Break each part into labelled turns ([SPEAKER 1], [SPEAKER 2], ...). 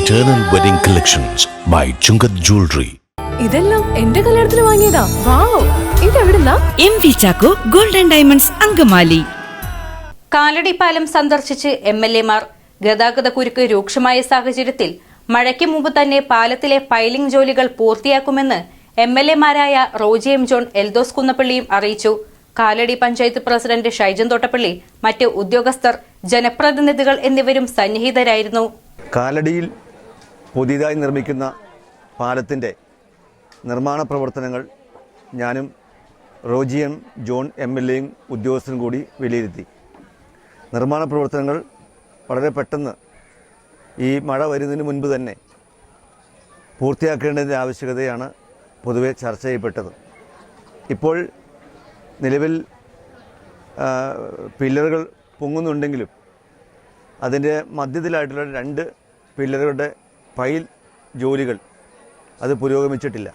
[SPEAKER 1] Eternal Wedding Collections by Chungat Jewelry.
[SPEAKER 2] ഇതെല്ലാം എന്റെ കല്യാണത്തിന് വാങ്ങിയതാ. വാവ്, ഇതെവിടുന്നാ?
[SPEAKER 3] MV Chacko golden diamonds Angamaly.
[SPEAKER 4] കാലടിപ്പാലം സന്ദർശിച്ച് MLA മാർ. ഗതാഗത കുരുക്ക് രൂക്ഷമായ സാഹചര്യത്തിൽ മഴയ്ക്ക് മുമ്പ് തന്നെ പാലത്തിലെ പൈലിംഗ് ജോലികൾ പൂർത്തിയാക്കുമെന്ന് MLA മാരായ റോജി എം ജോൺ, എൽദോസ് കുന്നപ്പള്ളിയും അറിയിച്ചു. കാലടി പഞ്ചായത്ത് പ്രസിഡന്റ് ഷൈജൻ തോട്ടപ്പള്ളി, മറ്റ് ഉദ്യോഗസ്ഥർ, ജനപ്രതിനിധികൾ എന്നിവരും സന്നിഹിതരായിരുന്നു.
[SPEAKER 5] കാലടിയിൽ പുതിയതായി നിർമ്മിക്കുന്ന പാലത്തിൻ്റെ നിർമ്മാണ പ്രവർത്തനങ്ങൾ ഞാനും റോജി എം ജോൺ MLAയും ഉദ്യോഗസ്ഥരും കൂടി വിലയിരുത്തി. നിർമ്മാണ പ്രവർത്തനങ്ങൾ വളരെ പെട്ടെന്ന് ഈ മഴ വരുന്നതിന് മുൻപ് തന്നെ പൂർത്തിയാക്കേണ്ടതിൻ്റെ ആവശ്യകതയാണ് പൊതുവെ ചർച്ച ചെയ്യപ്പെട്ടത്. ഇപ്പോൾ നിലവിൽ പില്ലറുകൾ പൊങ്ങുന്നുണ്ടെങ്കിലും അതിൻ്റെ മധ്യത്തിലായിട്ടുള്ള 2 പില്ലറുകളുടെ പൈൽ ജോലികൾ അത് പുരോഗമിച്ചിട്ടില്ല.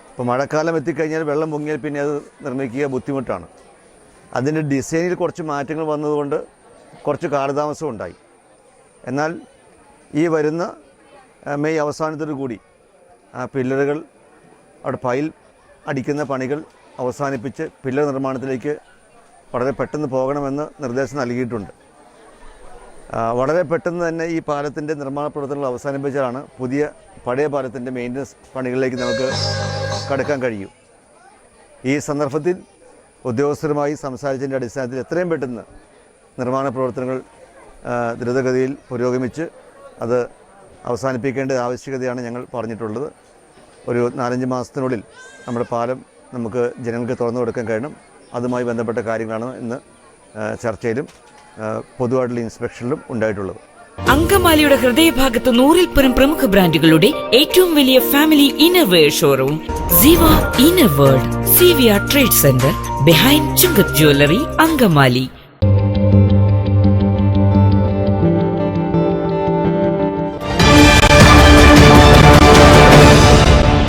[SPEAKER 5] ഇപ്പോൾ മഴക്കാലം എത്തിക്കഴിഞ്ഞാൽ വെള്ളം പൊങ്ങിയാൽ പിന്നെ അത് നിർമ്മിക്കുക ബുദ്ധിമുട്ടാണ്. അതിൻ്റെ ഡിസൈനിൽ കുറച്ച് മാറ്റങ്ങൾ വന്നതുകൊണ്ട് കുറച്ച് കാലതാമസം ഉണ്ടായി. എന്നാൽ ഈ വരുന്ന മെയ് അവസാനത്തോടു കൂടി ആ പില്ലറുകൾ അവിടെ പൈൽ അടിക്കുന്ന പണികൾ അവസാനിപ്പിച്ച് പില്ലർ നിർമ്മാണത്തിലേക്ക് വളരെ പെട്ടെന്ന് പോകണമെന്ന് നിർദ്ദേശം നൽകിയിട്ടുണ്ട്. വളരെ പെട്ടെന്ന് തന്നെ ഈ പാലത്തിൻ്റെ നിർമ്മാണ പ്രവർത്തനങ്ങൾ അവസാനിപ്പിച്ചാലാണ് പഴയ പാലത്തിൻ്റെ മെയിൻ്റനൻസ് പണികളിലേക്ക് നമുക്ക് കടക്കാൻ കഴിയും. ഈ സന്ദർഭത്തിൽ ഉദ്യോഗസ്ഥരുമായി സംസാരിച്ചതിൻ്റെ അടിസ്ഥാനത്തിൽ എത്രയും പെട്ടെന്ന് നിർമ്മാണ പ്രവർത്തനങ്ങൾ ദ്രുതഗതിയിൽ പുരോഗമിച്ച് അത് അവസാനിപ്പിക്കേണ്ട ആവശ്യകതയാണ് ഞങ്ങൾ പറഞ്ഞിട്ടുള്ളത്. ഒരു 4-5 മാസത്തിനുള്ളിൽ നമ്മുടെ പാലം നമുക്ക് ജനങ്ങൾക്ക് തുറന്നു കൊടുക്കാൻ കഴിയണം. അതുമായി ബന്ധപ്പെട്ട കാര്യങ്ങളാണ് ഇന്ന് ചർച്ചയിലും പൊതുവായിട്ടുള്ള ഇൻസ്പെക്ഷനിലും ഉണ്ടായിട്ടുള്ളത്.
[SPEAKER 3] അങ്കമാലിയുടെ ഹൃദയഭാഗത്ത് 100-ൽ-പരം പ്രമുഖ ബ്രാൻഡുകളുടെ ഏറ്റവും വലിയ ഫാമിലി ഇന്നർവെയർ ഷോറൂം ജീവ inner world, CVR trade centre, behind Chungath jewellery, Angamaly.